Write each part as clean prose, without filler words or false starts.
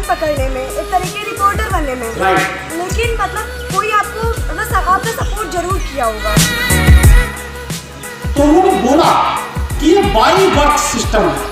पकड़ने में, एक तरीके रिपोर्टर बनने में, लेकिन मतलब कोई आपको मतलब आपका सपोर्ट जरूर किया होगा। तो उन्होंने बोला कि ये बाई बर्थ सिस्टम है।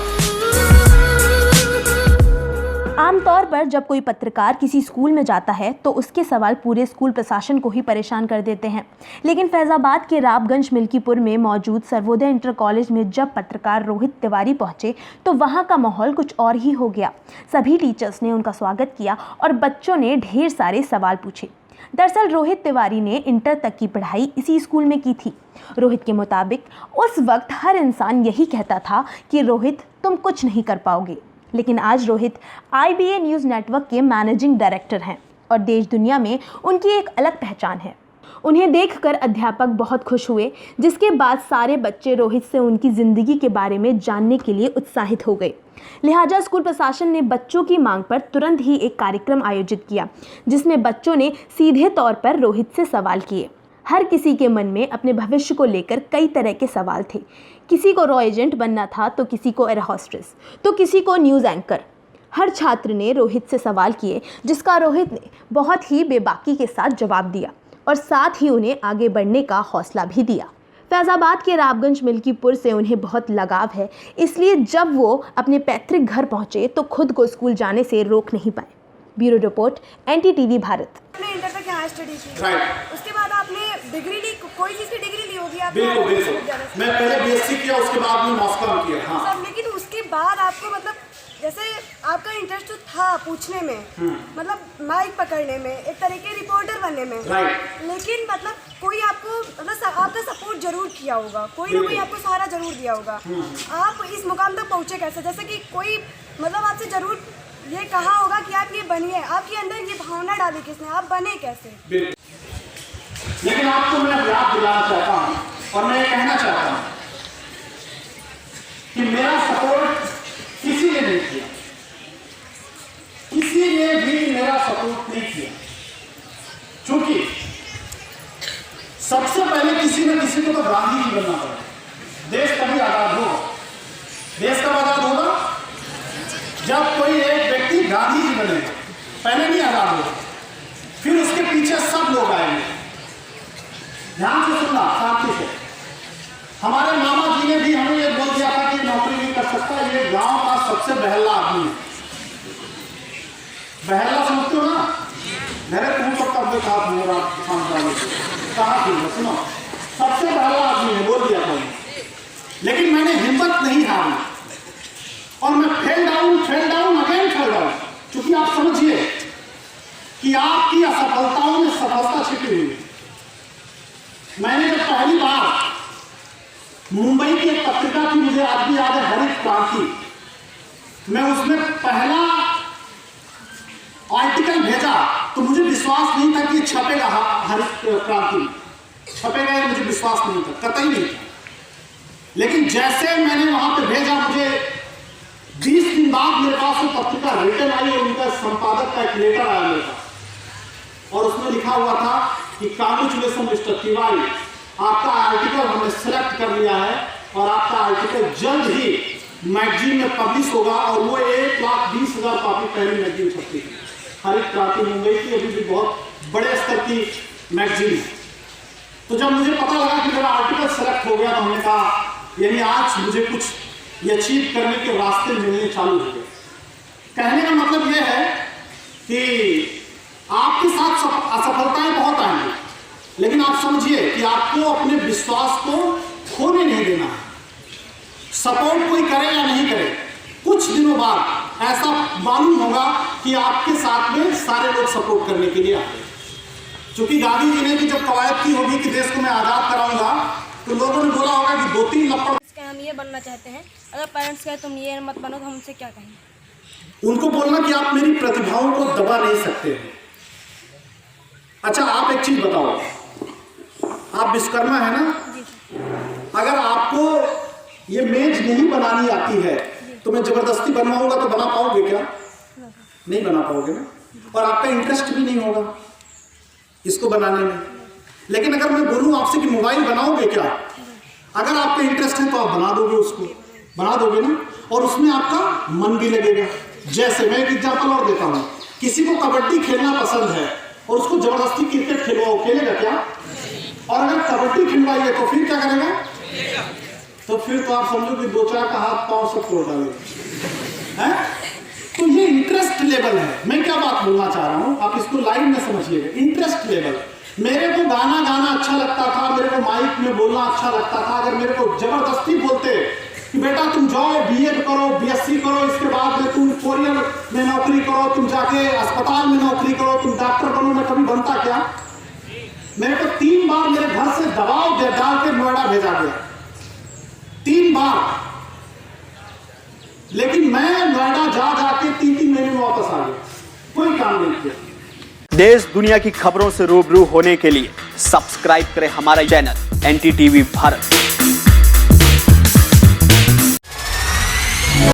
आमतौर पर जब कोई पत्रकार किसी स्कूल में जाता है तो उसके सवाल पूरे स्कूल प्रशासन को ही परेशान कर देते हैं। लेकिन फैजाबाद के राबगंज मिल्कीपुर में मौजूद सर्वोदय इंटर कॉलेज में जब पत्रकार रोहित तिवारी पहुंचे तो वहां का माहौल कुछ और ही हो गया। सभी टीचर्स ने उनका स्वागत किया और बच्चों ने ढेर सारे सवाल पूछे। दरअसल रोहित तिवारी ने इंटर तक की पढ़ाई इसी स्कूल में की थी। रोहित के मुताबिक उस वक्त हर इंसान यही कहता था कि रोहित तुम कुछ नहीं कर पाओगे, लेकिन आज रोहित IBA न्यूज़ नेटवर्क के मैनेजिंग डायरेक्टर हैं और देश दुनिया में उनकी एक अलग पहचान है। उन्हें देखकर अध्यापक बहुत खुश हुए, जिसके बाद सारे बच्चे रोहित से उनकी ज़िंदगी के बारे में जानने के लिए उत्साहित हो गए। लिहाजा स्कूल प्रशासन ने बच्चों की मांग पर तुरंत ही एक कार्यक्रम आयोजित किया, जिसमें बच्चों ने सीधे तौर पर रोहित से सवाल किए। हर किसी के मन में अपने भविष्य को लेकर कई तरह के सवाल थे। किसी को रॉ एजेंट बनना था, तो किसी को एयर होस्टेस, तो किसी को न्यूज़ एंकर। हर छात्र ने रोहित से सवाल किए, जिसका रोहित ने बहुत ही बेबाकी के साथ जवाब दिया और साथ ही उन्हें आगे बढ़ने का हौसला भी दिया। फैजाबाद के राबगंज मिल्कीपुर से उन्हें बहुत लगाव है, इसलिए जब वो अपने पैतृक घर पहुंचे तो खुद को स्कूल जाने से रोक नहीं पाए। Bureau report, NTTV Bharat. आपने इंटर तक यहाँ स्टडी की, उसके बाद आपने डिग्री ली, कोई चीज़ की डिग्री ली होगी आपने? बिल्कुल। मैं पहले BSc किया, उसके बाद में मास्टर किया। हाँ। सब, लेकिन उसके बाद आपको मतलब जैसे आपका इंटरेस्ट था पूछने में, मतलब माइक पकड़ने में, एक तरीके रिपोर्टर बनने में, लेकिन मतलब कोई आपको मतलब आपका सपोर्ट जरूर किया होगा, कोई ना कोई आपको सहारा जरूर दिया होगा। आप इस मुकाम तक पहुँचे कैसे? जैसे कि कोई मतलब आपसे जरूर ये कहा होगा कि आप ये बनिए, आपके अंदर ये भावना डाली किसने, आप बने कैसे? लेकिन आपको मैं याद दिलाना चाहता हूँ और मैं ये कहना चाहता हूँ कि मेरा सपोर्ट किसी ने नहीं किया, किसी ने भी मेरा सपोर्ट नहीं किया, क्योंकि सबसे पहले किसी न किसी को तो गांधी जी बनना पड़ेगा। देश कभी आजाद होगा। देश कब आजाद होगा? जब कोई एक व्यक्ति गांधी जी बनेगा, पहले नहीं आजाद होगा, फिर उसके पीछे सब लोग आएंगे। ध्यान से सुनना, शांति से। हमारे मामा जी ने भी हमें ये बोल दिया था कि नौकरी नहीं कर सकता, ये गांव का सबसे बहला आदमी है। बहला समझते हो ना? मेरे तुम सबका अपने साथ मेरा कहा थी, सुनो, सबसे बहला आदमी है, बोल दिया था। लेकिन मैंने हिम्मत नहीं हारी और मैं fell down again fell down, क्योंकि आप समझिए कि आपकी असफलताओं में सफलता छिपी हुई है। मैंने जब पहली बार मुंबई की एक पत्रिका थी, मुझे आज भी याद है, हरित क्रांति, मैं उसमें पहला आर्टिकल भेजा तो मुझे विश्वास नहीं था कि छपेगा, हरित क्रांति छपेगा, ये मुझे विश्वास नहीं था, कतई नहीं था। लेकिन जैसे मैंने वहां पे भेजा, मुझे 20 दिन बाद मेरे पास वो पत्रिका रिटर्न आई और उनका संपादक का एक लेटर आया मेरे पास, और उसमें लिखा हुआ था कि कांग्रेचुलेशन मिस्टर तिवारी, आपका आर्टिकल हमने सेलेक्ट कर लिया है और आपका आर्टिकल जल्द ही मैगजीन में पब्लिश होगा। और वो 1,20,000 कॉपी पहली मैगजीन छपती थी, हरित क्रांति मुंबई की, अभी भी बहुत बड़े स्तर की मैगजीन है। तो जब मुझे पता लगा कि मेरा आर्टिकल सेलेक्ट हो गया तो हमने कहा यानी आज मुझे कुछ ये अचीव करने के रास्ते मिलने चालू हो गए। कहने का मतलब यह है कि आपके साथ असफलताएं बहुत आएंगी, लेकिन आप समझिए कि आपको अपने विश्वास को खोने नहीं देना है। सपोर्ट कोई करे या नहीं करे, कुछ दिनों बाद ऐसा मालूम होगा कि आपके साथ में सारे लोग सपोर्ट करने के लिए आते हैं। क्योंकि गांधी जी ने भी जब कवायद की होगी कि देश को मैं आज़ाद कराऊंगा, तो लोगों ने बोला होगा कि 2-3 लपड़, हम ये बनना चाहते हैं, अगर पेरेंट्स कहें तुम ये मत बनो, तो हम उनसे क्या कहेंगे? उनको बोलना कि आप मेरी प्रतिभाओं को दबा नहीं सकते हैं। अच्छा, आप एक चीज बताओ, आप विश्वकर्मा है ना? अगर आपको ये मेज नहीं बनानी आती है तो मैं जबरदस्ती बनवाऊंगा तो बना पाओगे क्या? नहीं बना पाओगे ना, और आपका इंटरेस्ट भी नहीं होगा इसको बनाने में। लेकिन अगर मैं बोलूं आपसे कि मोबाइल बनाओगे क्या, अगर आपका इंटरेस्ट है तो आप बना दोगे, उसको बना दोगे ना, और उसमें आपका मन भी लगेगा। जैसे मैं एक एग्जांपल और देता हूँ, किसी को कबड्डी खेलना पसंद है और उसको जबरदस्ती क्रिकेट खेलवाओ, खेलेगा क्या? और अगर कबड्डी खिलवाइए तो फिर क्या करेगा? तो फिर तो आप समझो कि 2-4 का हाथ पांव सब तोड़ डालेगा, हैं? तो ये इंटरेस्ट लेवल है। मैं क्या बात बोलना चाह रहा हूँ, आप इसको लाइव में समझिएगा। इंटरेस्ट लेवल, मेरे को गाना गाना अच्छा लगता था, मेरे को माइक में बोलना अच्छा लगता था। अगर मेरे को जबरदस्ती बोलते कि बेटा तुम जाओ बीएड करो, बीएससी करो, इसके बाद में तुम कोरियर में नौकरी करो, तुम जाके अस्पताल में नौकरी करो, तुम डॉक्टर बनो, मैं कभी बनता क्या? मेरे को 3 बार मेरे घर से दबाव डाल के नोएडा भेजा गया, 3 बार। लेकिन मैं नोएडा जा जाके 3-3 महीने में वापस आ गया, कोई काम नहीं किया। देश दुनिया की खबरों से रूबरू होने के लिए सब्सक्राइब करें हमारा चैनल NTTV भारत।